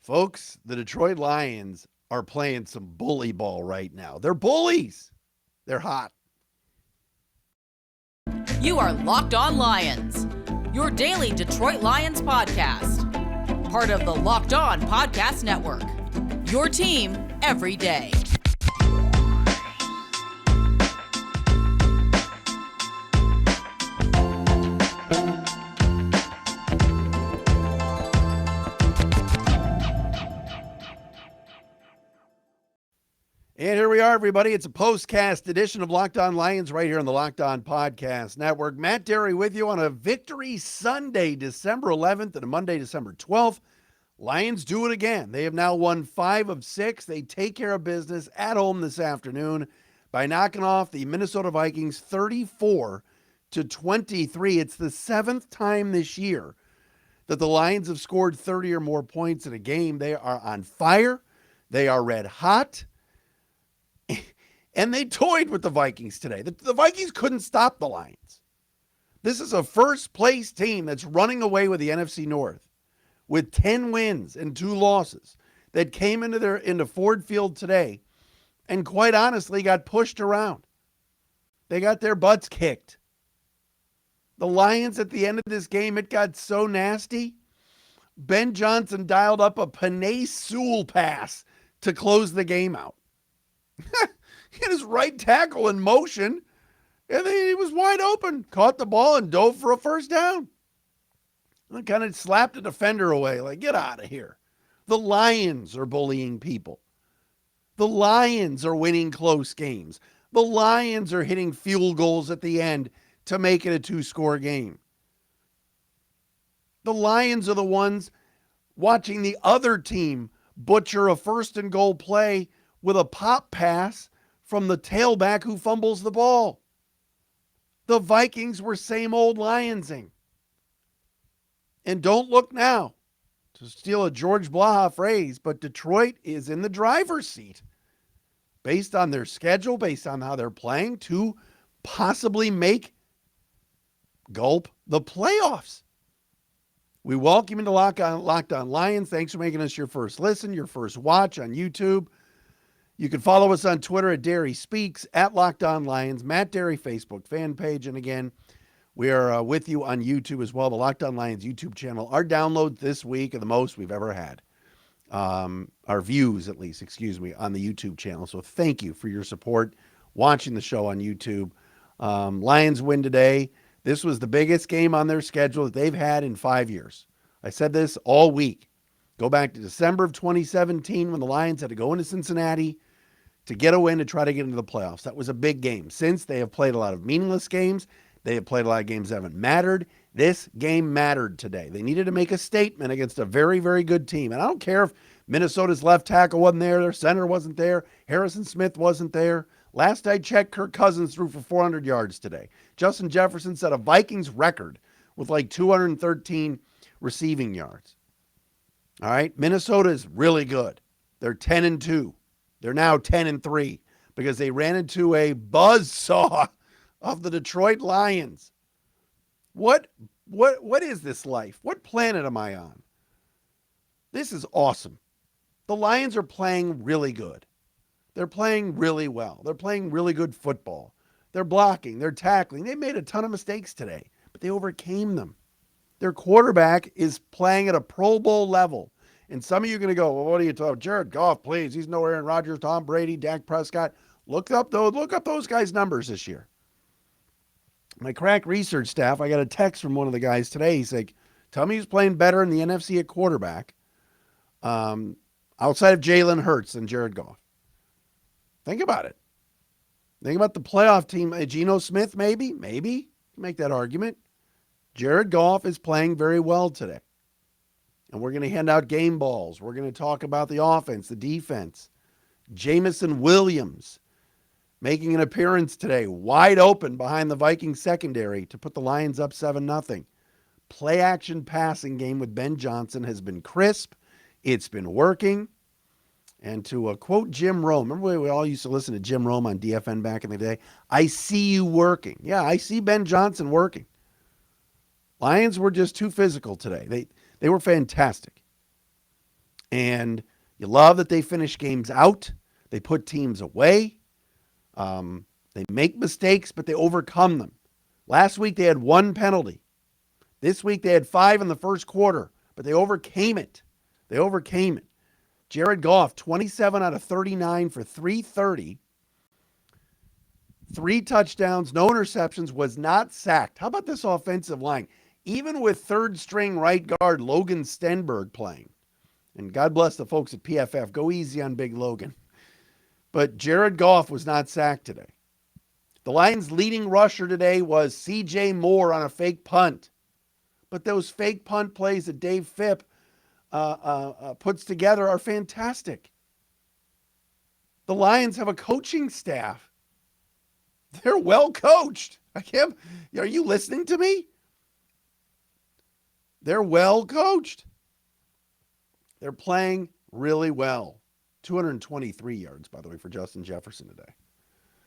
Folks, the Detroit Lions are playing some bully ball right now. They're bullies. They're hot. You are Locked On Lions, your daily Detroit Lions podcast. Part of the Locked On Podcast Network, your team every day. And here we are, everybody. It's a PostCast edition of Locked On Lions right here on the Locked On Podcast Network. Matt Dery with you on a Victory Sunday, December 11th and a Monday, December 12th. Lions do it again. They have now won 5 of 6. They take care of business at home this afternoon by knocking off the Minnesota Vikings 34-23. It's the 7th time this year that the Lions have scored 30 or more points in a game. They are on fire. They are red hot. And they toyed with the Vikings today. The Vikings couldn't stop the Lions. This is a first-place team that's running away with the NFC North with 10 wins and 2 losses that came into Ford Field today and quite honestly got pushed around. They got their butts kicked. The Lions at the end of this game, it got so nasty. Ben Johnson dialed up a Penei Sewell pass to close the game out. He had his right tackle in motion, and he was wide open. Caught the ball and dove for a first down. And kind of slapped the defender away, like, get out of here. The Lions are bullying people. The Lions are winning close games. The Lions are hitting field goals at the end to make it a 2-score game. The Lions are the ones watching the other team butcher a first and goal play with a pop pass from the tailback who fumbles the ball. The Vikings were same old Lionsing. And don't look now, to steal a George Blaha phrase, but Detroit is in the driver's seat based on their schedule, based on how they're playing, to possibly make the playoffs. We welcome you to Locked On Lions. Thanks for making us your first listen, your first watch on YouTube. You can follow us on Twitter at Dery Speaks, at Locked On Lions, Matt Dery Facebook fan page. And again, we are with you on YouTube as well, the Locked On Lions YouTube channel. Our downloads this week are the most we've ever had. Our views, at least, on the YouTube channel. So thank you for your support, watching the show on YouTube. Lions win today. This was the biggest game on their schedule that they've had in 5 years. I said this all week. Go back to December of 2017 when the Lions had to go into Cincinnati to get a win to try to get into the playoffs. That was a big game. Since, they have played a lot of meaningless games. They have played a lot of games that haven't mattered. This game mattered today. They needed to make a statement against a very, very good team. And I don't care if Minnesota's left tackle wasn't there, their center wasn't there, Harrison Smith wasn't there. Last I checked, Kirk Cousins threw for 400 yards today. Justin Jefferson set a Vikings record with like 213 receiving yards. All right, Minnesota is really good. They're 10-2. They're now 10-3 because they ran into a buzzsaw of the Detroit Lions. What is this life? What planet am I on? This is awesome. The Lions are playing really good. They're playing really well. They're playing really good football. They're blocking. They're tackling. They made a ton of mistakes today, but they overcame them. Their quarterback is playing at a Pro Bowl level. And some of you are going to go, well, what are you talking about? Jared Goff, please. He's no Aaron Rodgers, Tom Brady, Dak Prescott. Look up those guys' numbers this year. My crack research staff, I got a text from one of the guys today. He's like, tell me who's playing better in the NFC at quarterback outside of Jalen Hurts than Jared Goff. Think about it. Think about the playoff team. Geno Smith, maybe. Make that argument. Jared Goff is playing very well today. And we're going to hand out game balls. We're going to talk about the offense, the defense. Jamison Williams making an appearance today, wide open behind the Vikings secondary to put the Lions up 7-0. Play-action passing game with Ben Johnson has been crisp. It's been working. And to quote Jim Rome, remember we all used to listen to Jim Rome on DFN back in the day? I see you working. Yeah, I see Ben Johnson working. Lions were just too physical today. They were fantastic. And you love that they finish games out. They put teams away. They make mistakes, but they overcome them. Last week they had one penalty. This week they had 5 in the first quarter, but they overcame it. They overcame it. Jared Goff, 27 out of 39 for 330. 3 touchdowns, no interceptions, was not sacked. How about this offensive line? Even with third-string right guard Logan Stenberg playing, and God bless the folks at PFF, go easy on Big Logan. But Jared Goff was not sacked today. The Lions' leading rusher today was C.J. Moore on a fake punt. But those fake punt plays that Dave Phipp puts together are fantastic. The Lions have a coaching staff. They're well coached. Are you listening to me? They're well coached. They're playing really well. 223 yards, by the way, for Justin Jefferson today.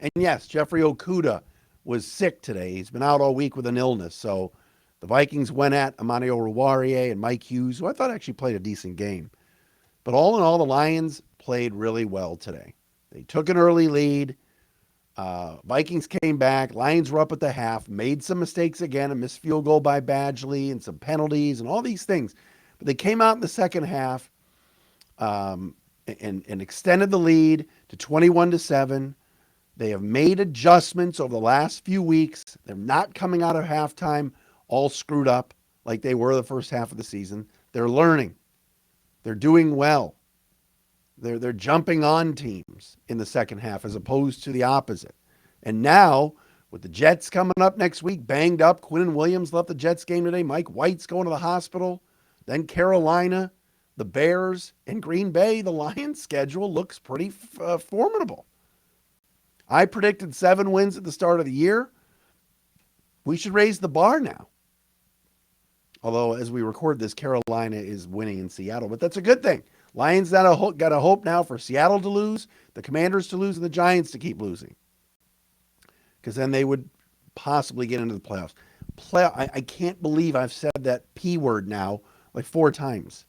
And yes, Jeffrey Okudah was sick today. He's been out all week with an illness. So the Vikings went at Amani Oruwariye and Mike Hughes, who I thought actually played a decent game. But all in all, the Lions played really well today. They took an early lead. Vikings came back. Lions were up at the half, made some mistakes again, a missed field goal by Badgley and some penalties and all these things. But they came out in the second half and extended the lead to 21-7. They have made adjustments over the last few weeks. They're not coming out of halftime all screwed up like they were the first half of the season. They're learning. They're doing well. They're jumping on teams in the second half as opposed to the opposite. And now, with the Jets coming up next week, banged up, Quinnen Williams left the Jets game today, Mike White's going to the hospital, then Carolina, the Bears, and Green Bay, the Lions' schedule looks pretty formidable. I predicted 7 wins at the start of the year. We should raise the bar now. Although, as we record this, Carolina is winning in Seattle, but that's a good thing. Lions got a hope now for Seattle to lose, the Commanders to lose, and the Giants to keep losing. Because then they would possibly get into the playoffs. I can't believe I've said that P word now like 4 times.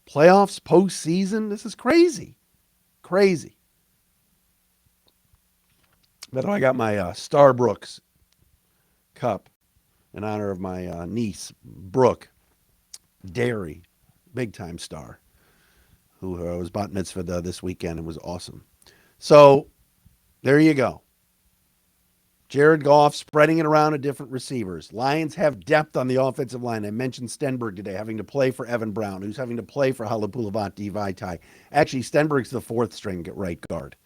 Playoffs, postseason, this is crazy. Crazy. But I got my Starbucks cup in honor of my niece, Brooke Dery, big-time star, who was bat mitzvah this weekend and was awesome. So there you go. Jared Goff spreading it around to different receivers. Lions have depth on the offensive line. I mentioned Stenberg today having to play for Evan Brown, who's having to play for Halapoulivaati Vaitai. Actually, Stenberg's the 4th string at right guard.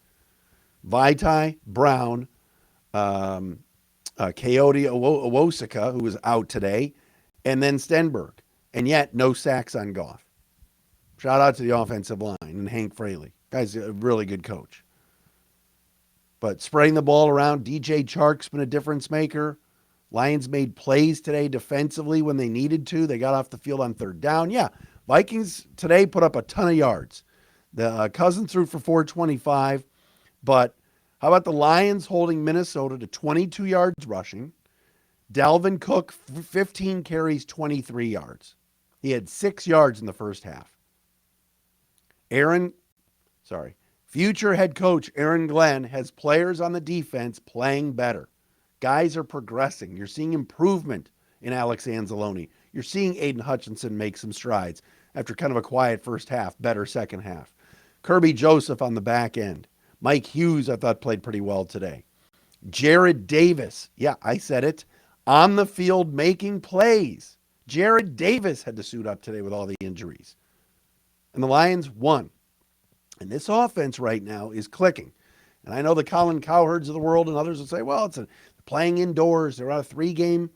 Vaitai, Brown, Coyote Owosika, who was out today, and then Stenberg. And yet, no sacks on Goff. Shout out to the offensive line and Hank Fraley. Guy's a really good coach. But spreading the ball around, DJ Chark's been a difference maker. Lions made plays today defensively when they needed to. They got off the field on 3rd down. Yeah, Vikings today put up a ton of yards. The Cousins threw for 425. But how about the Lions holding Minnesota to 22 yards rushing? Dalvin Cook, 15 carries, 23 yards. He had 6 yards in the first half. Future head coach Aaron Glenn has players on the defense playing better. Guys are progressing. You're seeing improvement in Alex Anzalone. You're seeing Aiden Hutchinson make some strides after kind of a quiet first half, better second half. Kirby Joseph on the back end. Mike Hughes, I thought, played pretty well today. Jared Davis, yeah, I said it, on the field making plays. Jared Davis had to suit up today with all the injuries. And the Lions won. And this offense right now is clicking. And I know the Colin Cowherds of the world and others will say, well, playing indoors. They're on a 3-game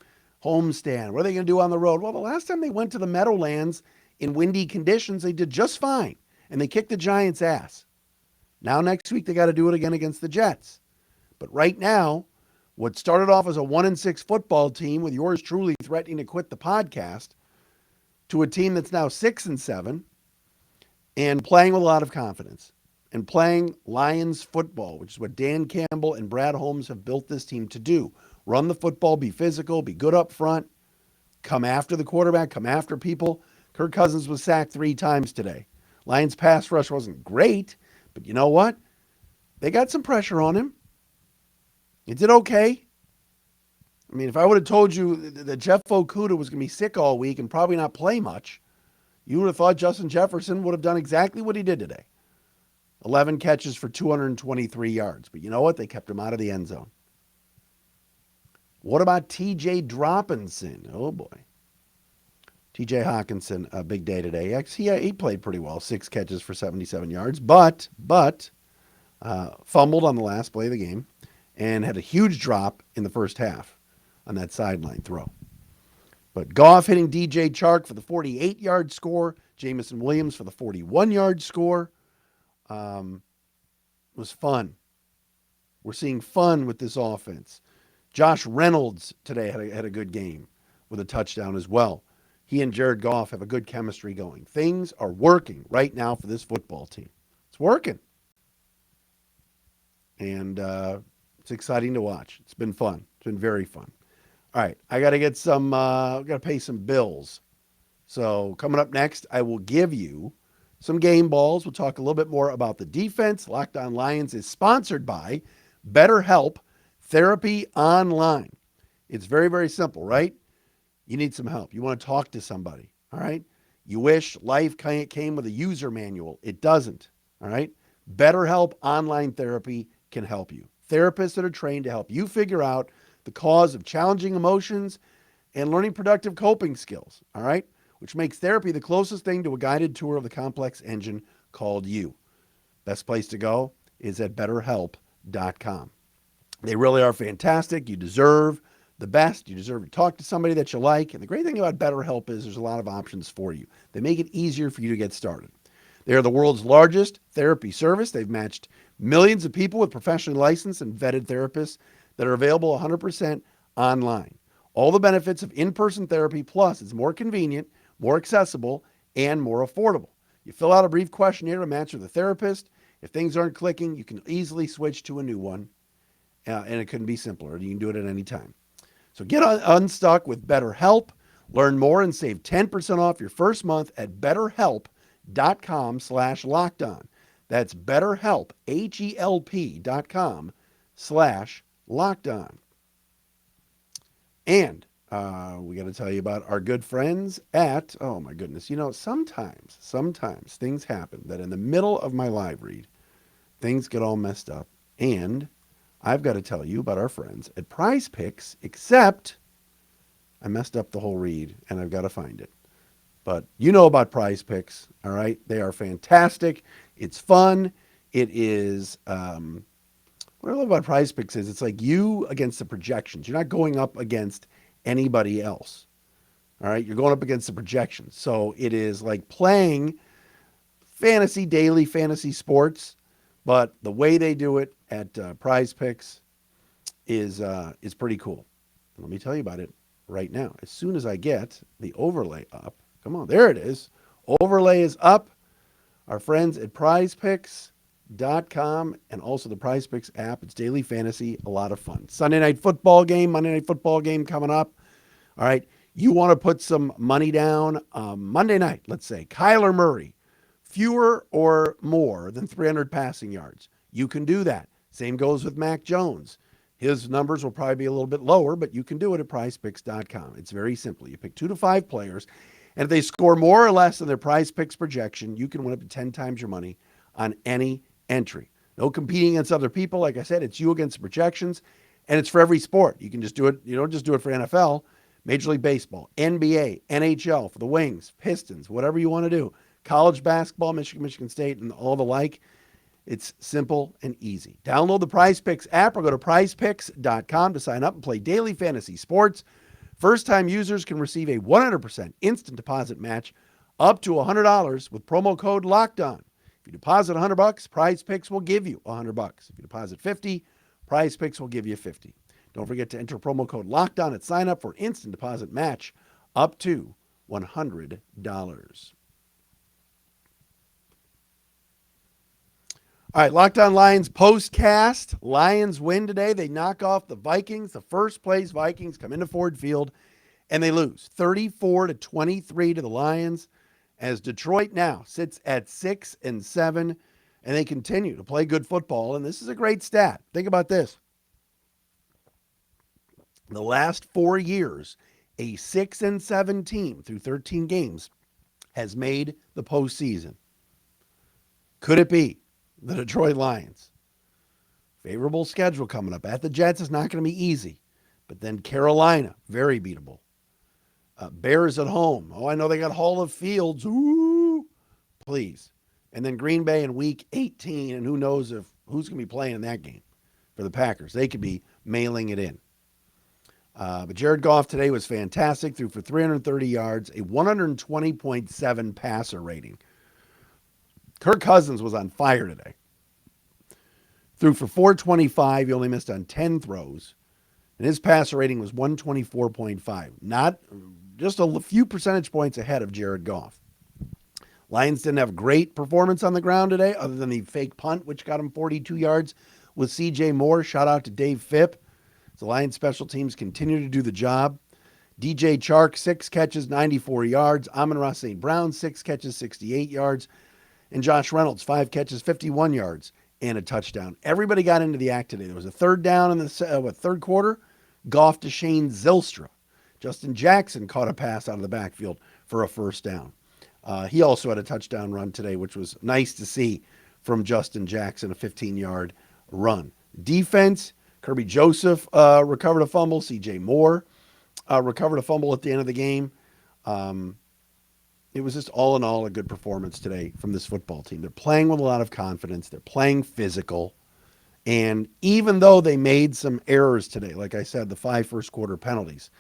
homestand. What are they going to do on the road? Well, the last time they went to the Meadowlands in windy conditions, they did just fine. And they kicked the Giants' ass. Now next week, they got to do it again against the Jets. But right now, what started off as a 1-6 football team with yours truly threatening to quit the podcast to a team that's now 6-7 and playing with a lot of confidence and playing Lions football, which is what Dan Campbell and Brad Holmes have built this team to do. Run the football, be physical, be good up front, come after the quarterback, come after people. Kirk Cousins was sacked 3 times today. Lions pass rush wasn't great, but you know what? They got some pressure on him. It did okay. I mean, if I would have told you that Jeff Okudah was going to be sick all week and probably not play much, you would have thought Justin Jefferson would have done exactly what he did today. 11 catches for 223 yards. But you know what? They kept him out of the end zone. What about TJ Droppinson? Oh, boy. TJ Hawkinson, a big day today. He played pretty well. 6 catches for 77 yards, but fumbled on the last play of the game and had a huge drop in the first half on that sideline throw. But Goff hitting DJ Chark for the 48-yard score. Jamison Williams for the 41-yard score. It was fun. We're seeing fun with this offense. Josh Reynolds today had a good game with a touchdown as well. He and Jared Goff have a good chemistry going. Things are working right now for this football team. It's working. And it's exciting to watch. It's been fun. It's been very fun. All right, I got to get some, got to pay some bills. So coming up next, I will give you some game balls. We'll talk a little bit more about the defense. Locked On Lions is sponsored by BetterHelp Therapy Online. It's very, very simple, right? You need some help. You want to talk to somebody, all right? You wish life came with a user manual. It doesn't, all right? BetterHelp Online Therapy can help you. Therapists that are trained to help you figure out the cause of challenging emotions and learning productive coping skills, all right? Which makes therapy the closest thing to a guided tour of the complex engine called you. Best place to go is at BetterHelp.com. They really are fantastic. You deserve the best. You deserve to talk to somebody that you like. And the great thing about BetterHelp is there's a lot of options for you. They make it easier for you to get started. They are the world's largest therapy service. They've matched millions of people with professionally licensed and vetted therapists that are available 100% online. All the benefits of in-person therapy, plus it's more convenient, more accessible, and more affordable. You fill out a brief questionnaire to match with a therapist. If things aren't clicking, you can easily switch to a new one, and it couldn't be simpler. You can do it at any time. So get unstuck with BetterHelp. Learn more and save 10% off your first month at BetterHelp.com/lockedon. That's BetterHelp, HELP.com/lockedon. And we got to tell you about our good friends at, oh my goodness, sometimes things happen that in the middle of my live read, things get all messed up. And I've got to tell you about our friends at PrizePicks, except I messed up the whole read and I've got to find it. But you know about PrizePicks, all right? They are fantastic. It's fun. It is, what I love about PrizePicks is it's like you against the projections. You're not going up against anybody else, all right? You're going up against the projections. So it is like playing daily fantasy sports, but the way they do it at PrizePicks is pretty cool. And let me tell you about it right now. As soon as I get the overlay up, come on, there it is. Overlay is up. Our friends at PrizePicks.com and also the PrizePicks app. It's daily fantasy, a lot of fun. Monday Night Football game coming up. All right, you want to put some money down Monday night, let's say. Kyler Murray, fewer or more than 300 passing yards. You can do that. Same goes with Mac Jones. His numbers will probably be a little bit lower, but you can do it at PrizePicks.com. It's very simple. You pick 2 to 5 players, and if they score more or less than their PrizePicks projection, you can win up to 10 times your money on any entry. No competing against other people. Like I said, it's you against the projections, and it's for every sport. You can just do it. You don't just do it for NFL, Major League Baseball, NBA, NHL, for the Wings, Pistons, whatever you want to do. College basketball, Michigan State, and all the like. It's simple and easy. Download the PrizePicks app or go to PrizePicks.com to sign up and play daily fantasy sports. First-time users can receive a 100% instant deposit match up to $100 with promo code LOCKEDON. If you deposit $100, PrizePicks will give you $100. If you deposit $50, PrizePicks will give you $50. Don't forget to enter promo code LOCKEDON at sign up for instant deposit match up to $100. All right, Locked On Lions postcast. Lions win today. They knock off the Vikings. The first place Vikings come into Ford Field, and they lose 34-23 to the Lions. as Detroit now sits at 6-7, and they continue to play good football. And this is a great stat. Think about this. The last 4 years, a 6-7 team through 13 games has made the postseason. Could it be the Detroit Lions? Favorable schedule coming up. At the Jets is not going to be easy. But then Carolina, very beatable. Bears at home. Oh, I know they got Hall of Fields. Ooh, please. And then Green Bay in week 18, and who knows if who's going to be playing in that game for the Packers. They could be mailing it in. But Jared Goff today was fantastic. Threw for 330 yards, a 120.7 passer rating. Kirk Cousins was on fire today. Threw for 425. He only missed on 10 throws. And his passer rating was 124.5. Not just a few percentage points ahead of Jared Goff. Lions didn't have great performance on the ground today, other than the fake punt, which got him 42 yards with C.J. Moore. Shout out to Dave Phipp. The Lions special teams continue to do the job. DJ Chark, 6 catches, 94 yards. Amon-Ra St. Brown, 6 catches, 68 yards. And Josh Reynolds, 5 catches, 51 yards, and a touchdown. Everybody got into the act today. There was a third down in the third quarter. Goff to Shane Zylstra. Justin Jackson caught a pass out of the backfield for a first down. He also had a touchdown run today, which was nice to see from Justin Jackson, a 15-yard run. Defense, Kirby Joseph recovered a fumble. C.J. Moore recovered a fumble at the end of the game. It was just all in all a good performance today from this football team. They're playing with a lot of confidence. They're playing physical. And even though they made some errors today, like I said, the 5 first quarter penalties,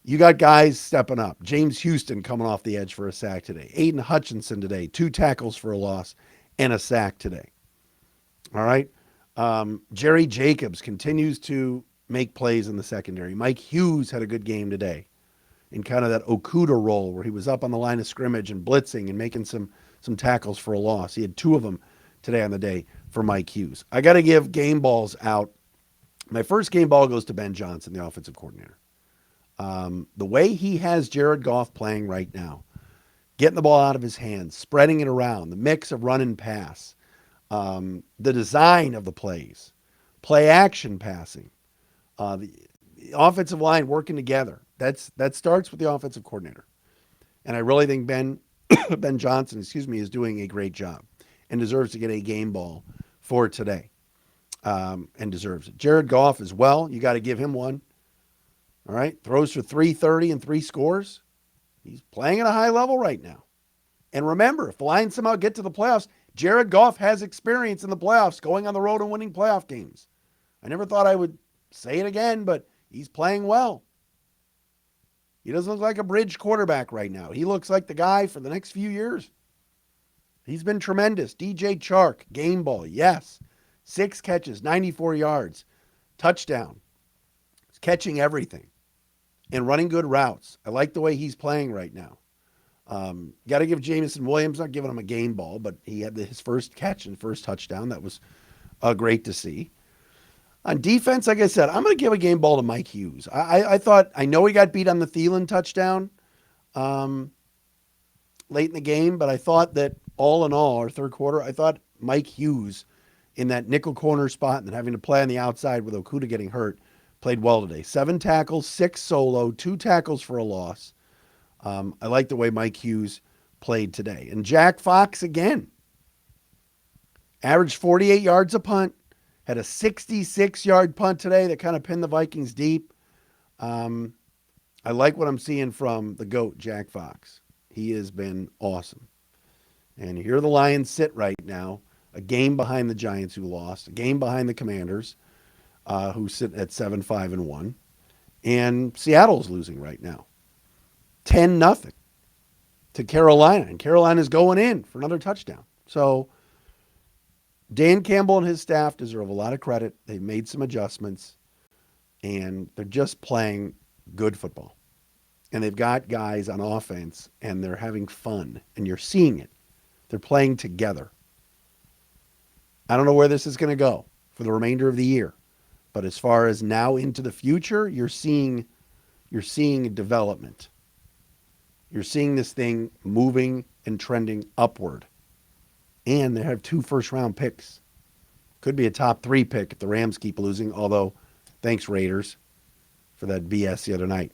you got guys stepping up. James Houston coming off the edge for a sack today. Aiden Hutchinson today, 2 tackles for a loss and a sack today. All right. Jerry Jacobs continues to make plays in the secondary. Mike Hughes had a good game today in kind of that Okuda role where he was up on the line of scrimmage and blitzing and making some tackles for a loss. He had 2 of them today on the day for Mike Hughes. I got to give game balls out. My first game ball goes to Ben Johnson, the offensive coordinator. The way he has Jared Goff playing right now, getting the ball out of his hands, spreading it around, the mix of run and pass, the design of the plays, play action passing, the offensive line working together. That starts with the offensive coordinator. And I really think Ben Johnson, is doing a great job and deserves to get a game ball for today. And deserves it. Jared Goff as well. You got to give him one. All right. Throws for 330 and 3 scores. He's playing at a high level right now. And remember, if the Lions somehow get to the playoffs, Jared Goff has experience in the playoffs, going on the road and winning playoff games. I never thought I would say it again, but he's playing well. He doesn't look like a bridge quarterback right now. He looks like the guy for the next few years. He's been tremendous. DJ Chark, game ball, yes. 6 catches, 94 yards, touchdown. He's catching everything and running good routes. I like the way he's playing right now. Got to give Jamison Williams, not giving him a game ball, but he had his first catch and first touchdown. That was great to see. On defense, like I said, I'm going to give a game ball to Mike Hughes. I know he got beat on the Thielen touchdown late in the game, but I thought that all in all, our third quarter, I thought Mike Hughes in that nickel corner spot and then having to play on the outside with Okuda getting hurt, played well today. 7 tackles, 6 solo, 2 tackles for a loss. I like the way Mike Hughes played today. And Jack Fox again. Averaged 48 yards a punt. Had a 66-yard punt today that kind of pinned the Vikings deep. I like what I'm seeing from the GOAT, Jack Fox. He has been awesome. And here the Lions sit right now, a game behind the Giants who lost, a game behind the Commanders who sit at 7-5-1. And Seattle's losing right now. 10-0 to Carolina. And Carolina's going in for another touchdown. So Dan Campbell and his staff deserve a lot of credit. They've made some adjustments, and they're just playing good football. And they've got guys on offense, and they're having fun, and you're seeing it. They're playing together. I don't know where this is going to go for the remainder of the year, but as far as now into the future, you're seeing development. You're seeing this thing moving and trending upward. And they have 2 first-round picks. Could be a top 3 pick if the Rams keep losing, although thanks, Raiders, for that BS the other night.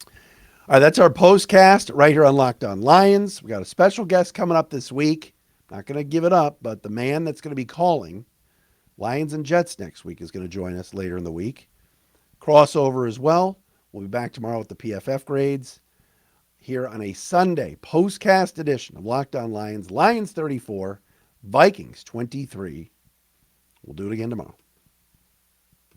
All right, that's our postcast right here on Locked On Lions. We got a special guest coming up this week. Not going to give it up, but the man that's going to be calling Lions and Jets next week is going to join us later in the week. Crossover as well. We'll be back tomorrow with the PFF grades here on a Sunday postcast edition of Locked On Lions. Lions 34, Vikings 23. We'll do it again tomorrow.